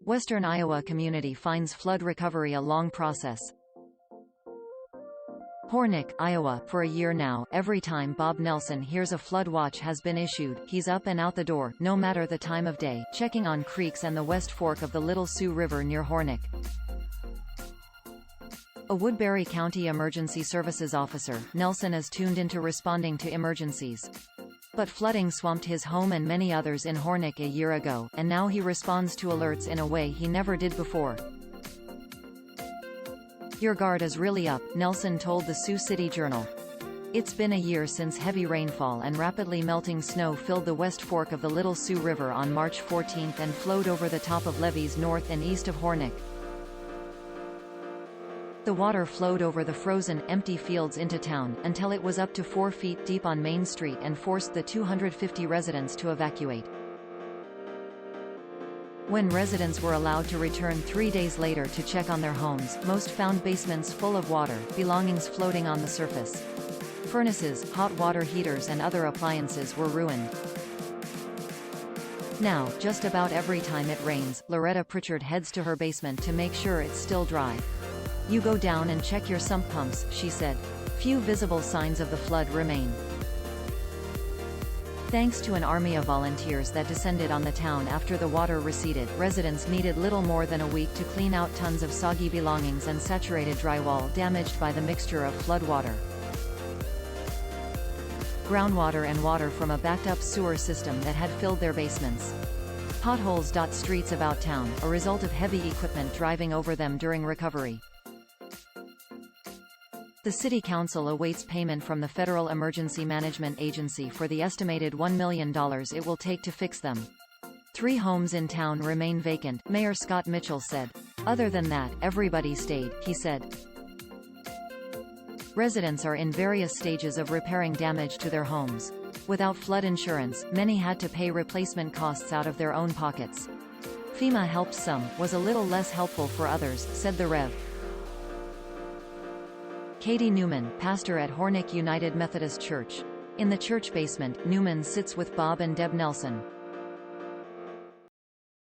Western Iowa community finds flood recovery a long process. Hornick, Iowa. For a year now, every time Bob Nelson hears a flood watch has been issued, he's up and out the door, no matter the time of day, checking on creeks and the West Fork of the Little Sioux River near Hornick. A Woodbury County Emergency Services officer, Nelson is tuned into responding to emergencies. But flooding swamped his home and many others in Hornick a year ago, and now he responds to alerts in a way he never did before. "Your guard is really up," Nelson told the Sioux City Journal. It's been a year since heavy rainfall and rapidly melting snow filled the West Fork of the Little Sioux River on March 14 and flowed over the top of levees north and east of Hornick. The water flowed over the frozen, empty fields into town, until it was up to 4 feet deep on Main Street and forced the 250 residents to evacuate. When residents were allowed to return 3 days later to check on their homes, most found basements full of water, belongings floating on the surface. Furnaces, hot water heaters and other appliances were ruined. Now, just about every time it rains, Loretta Pritchard heads to her basement to make sure it's still dry. "You go down and check your sump pumps," she said. Few visible signs of the flood remain. Thanks to an army of volunteers that descended on the town after the water receded, residents needed little more than a week to clean out tons of soggy belongings and saturated drywall damaged by the mixture of flood water. Groundwater and water from a backed-up sewer system that had filled their basements. Potholes dot streets about town, a result of heavy equipment driving over them during recovery. The City Council awaits payment from the Federal Emergency Management Agency for the estimated $1 million it will take to fix them. 3 homes in town remain vacant, Mayor Scott Mitchell said. "Other than that, everybody stayed," he said. Residents are in various stages of repairing damage to their homes. Without flood insurance, many had to pay replacement costs out of their own pockets. FEMA helped some, was a little less helpful for others, said the Rev. Katie Newman, pastor at Hornick United Methodist Church. In the church basement, Newman sits with Bob and Deb Nelson.